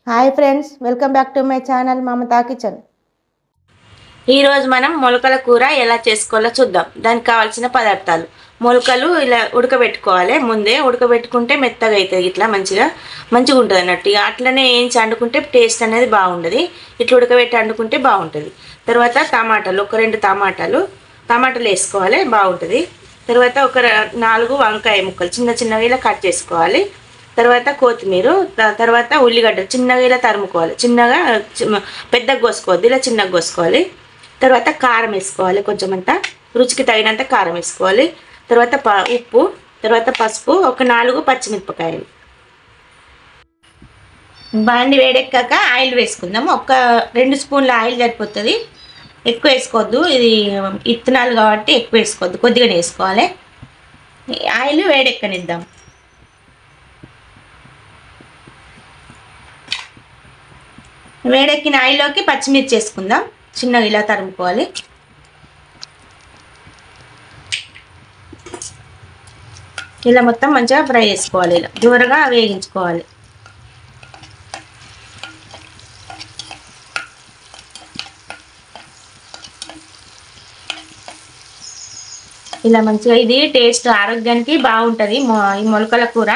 Hi friends, welcome back to my channel Mamata kitchen. ఈరోజు మనం మొలకల కూర ఎలా చేసుకోవాలో చూద్దాం. దానికి కావాల్సిన పదార్థాలు: మొలకలు ఇలా ఉడకబెట్టుకోవాలి. ముందే ఉడకబెట్టుకుంటే మెత్తగా అవుతుంది, ఇట్లా మంచిగా ఉంటుంది అన్నట్టు. ఇక అట్లనే వేయించి వండుకుంటే టేస్ట్ అనేది బాగుండదు. ఇట్లా ఉడకబెట్టి వండుకుంటే బాగుంటుంది. తర్వాత టమాటాలు, ఒక 2 టమాటాలు వేసుకోవాలి, బాగుంటుంది. తర్వాత ఒక 4 వంకాయ ముక్కలు చిన్నగా ఇలా కట్ చేసుకోవాలి. తర్వాత కొత్తిమీర, తర్వాత ఉల్లిగడ్డలు చిన్నగా ఇలా తరుముకోవాలి. పెద్దగా కోసుకోవద్దు, ఇలా చిన్నగా కోసుకోవాలి. తర్వాత కారం వేసుకోవాలి, కొంచెం అంతా రుచికి తగినంత కారం వేసుకోవాలి. తర్వాత ఉప్పు, తర్వాత పసుపు, ఒక 4 పచ్చిమిరపకాయలు. బాండి వేడెక్కాక ఆయిల్ వేసుకుందాం. ఒక 2 స్పూన్ల ఆయిల్ సరిపోతుంది, ఎక్కువ వేసుకోవద్దు. ఇది ఇత్తనాలు కాబట్టి ఎక్కువ వేసుకోవద్దు, కొద్దిగానే వేసుకోవాలి. ఆయిల్ వేడెక్కనిద్దాం. వేడెక్కిన ఆయిల్లోకి పచ్చిమిర్చి వేసుకుందాం, చిన్నగా ఇలా తరుముకోవాలి. ఇలా మొత్తం మంచిగా ఫ్రై చేసుకోవాలి, ఇలా దూరగా వేగించుకోవాలి. ఇలా మంచిగా, ఇది టేస్ట్ ఆరోగ్యానికి బాగుంటుంది. ఈ మొలకల కూర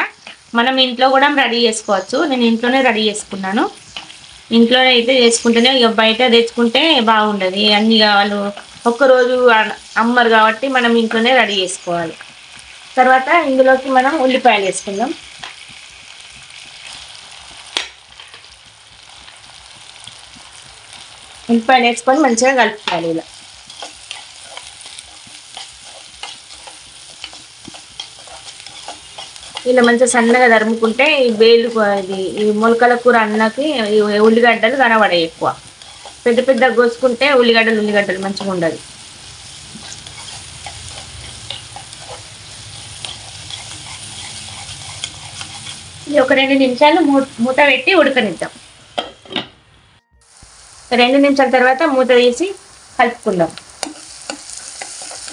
మనం ఇంట్లో కూడా రెడీ చేసుకోవచ్చు. నేను ఇంట్లోనే రెడీ చేసుకున్నాను. ఇంట్లోనే అయితే చేసుకుంటేనే, ఇక బయట తెచ్చుకుంటే బాగుండదు. అన్ని వాళ్ళు ఒక్కరోజు అమ్మరు కాబట్టి మనం ఇంట్లోనే రెడీ చేసుకోవాలి. తర్వాత ఇందులోకి మనం ఉల్లిపాయలు వేసుకుందాం. ఉల్లిపాయలు వేసుకొని మంచిగా కలుపుకోవాలి. ఇలా ఇలా మంచిగా సన్నగా తరుముకుంటే ఈ మొలకల కూర అన్నకి ఉల్లిగడ్డలు కనబడాయి. ఎక్కువ పెద్ద కోసుకుంటే ఉల్లిగడ్డలు మంచిగా ఉండదు. ఇది ఒక 2 నిమిషాలు మూత పెట్టి ఉడకనిద్దాం. 2 నిమిషాల తర్వాత మూత తీసి కలుపుకుందాం.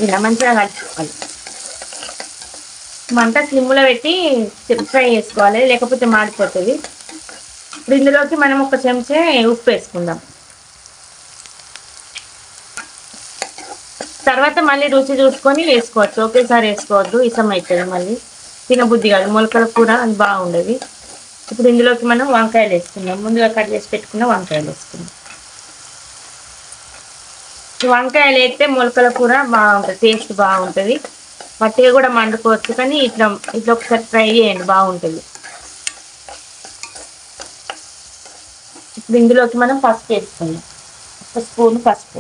ఇలా మంచిగా కలుపుకోవాలి. మంట స్లిమ్లో పెట్టి ఫ్రై చేసుకోవాలి, లేకపోతే మాడిపోతుంది. ఇప్పుడు ఇందులోకి మనం ఒక చెంచా ఉప్పు వేసుకుందాం. తర్వాత మళ్ళీ రుచి చూసుకొని వేసుకోవచ్చు, ఒకేసారి వేసుకోవద్దు, ఇసం అవుతుంది, మళ్ళీ తినబుద్ధి కాదు. మొలకల కూర అది బాగుండేది. ఇప్పుడు ఇందులోకి మనం వంకాయలు వేసుకుందాం. ముందుగా కట్ చేసి పెట్టుకున్న వంకాయలు వేసుకుందాం. వంకాయలు వేస్తే మొలకల కూర బాగుంటుంది, టేస్ట్ బాగుంటుంది. పట్టిగా కూడా మండుకోవచ్చు, కానీ ఇట్లా ఒకసారి ట్రై చేయండి, బాగుంటుంది. ఇప్పుడు ఇందులోకి మనం పసుపు వేసుకుందాం. 1 స్పూన్ పసుపు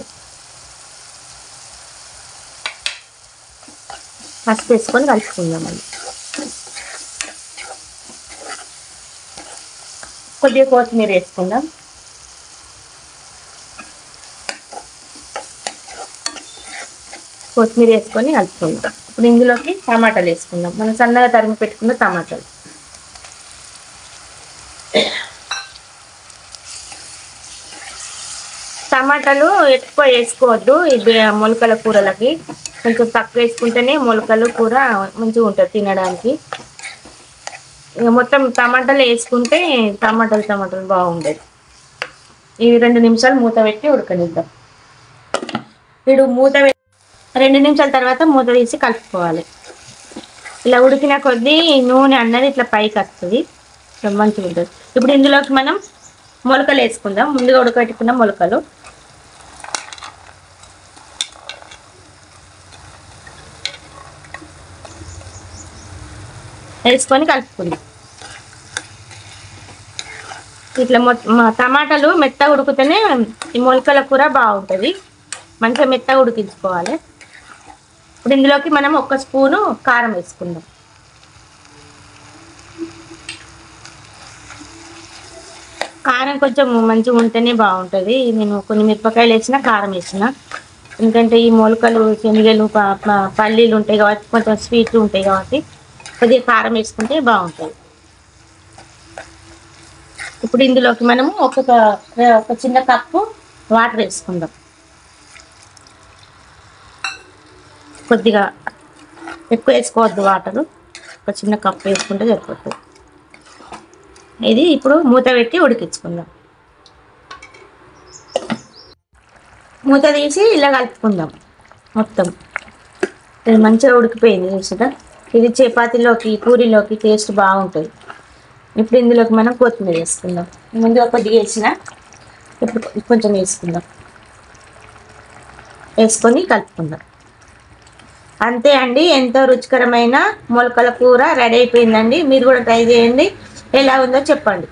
వేసుకొని కలుపుకుందాం. మళ్ళీ కొద్దిగా కొత్తిమీర వేసుకుందాం. కొత్తిమీర వేసుకొని కలుపుకుందాం. ఇప్పుడు ఇందులోకి టమాటాలు వేసుకుందాం. మనం సన్నగా తరిగి పెట్టుకున్న టమాటాలు. టమాటాలు ఎక్కువ వేసుకోవద్దు, ఇది మొలకల కూరలకి కొంచెం తక్కువ వేసుకుంటేనే మొలకలు కూర మంచిగా ఉంటుంది తినడానికి. ఇక మొత్తం టమాటాలు వేసుకుంటే టమాటాలు బాగుండేది. ఇవి 2 నిమిషాలు మూత పెట్టి ఉడకనిద్దాం. వీడు 2 నిమిషాల తర్వాత మూత తీసి కలుపుకోవాలి. ఇలా ఉడికిన కొద్దీ నూనె అన్నది ఇట్లా పైకి వస్తుంది, మంచిగా ఉంటుంది. ఇప్పుడు ఇందులోకి మనం మొలకలు వేసుకుందాం. ముందుగా ఉడకబెట్టుకున్న మొలకలు వేసుకొని కలుపుకుందాం. ఇట్లా టమాటాలు మెత్తగా ఉడికితేనే ఈ మొలకల కూర బాగుంటుంది. మంచిగా మెత్తగా ఉడికించుకోవాలి. ఇప్పుడు ఇందులోకి మనం 1 స్పూను కారం వేసుకుందాం. కారం కొంచెం మంచిగా ఉంటేనే బాగుంటుంది. నేను కొన్ని మిరపకాయలు వేసిన, కారం వేసిన, ఎందుకంటే ఈ మొలకలు, శనగలు, పల్లీలు ఉంటాయి కాబట్టి, కొంచెం స్వీట్లు ఉంటాయి కాబట్టి కొద్దిగా కారం వేసుకుంటే బాగుంటుంది. ఇప్పుడు ఇందులోకి మనము ఒక చిన్న కప్పు వాటర్ వేసుకుందాం. కొద్దిగా ఎక్కువ వేసుకోవద్దు వాటరు, ఒక చిన్న కప్పు వేసుకుంటే సరిపోతుంది. ఇది ఇప్పుడు మూత పెట్టి ఉడికించుకుందాం. మూత తీసి ఇలా కలుపుకుందాం. మొత్తం ఇది మంచిగా ఉడికిపోయింది చూసారా. ఇది చపాతీలోకి పూరీలోకి టేస్ట్ బాగుంటుంది. ఇప్పుడు ఇందులోకి మనం కొత్తిమీర వేసుకుందాం. ముందుగా కొద్దిగా వేసిన ఇప్పుడు కొంచెం వేసుకుందాం. వేసుకొని కలుపుకుందాం. అంతే అండి, ఎంతో రుచికరమైన మొలకల కూర రెడీ అయిపోయిందండి. మీరు కూడా ట్రై చేయండి, ఎలా ఉందో చెప్పండి.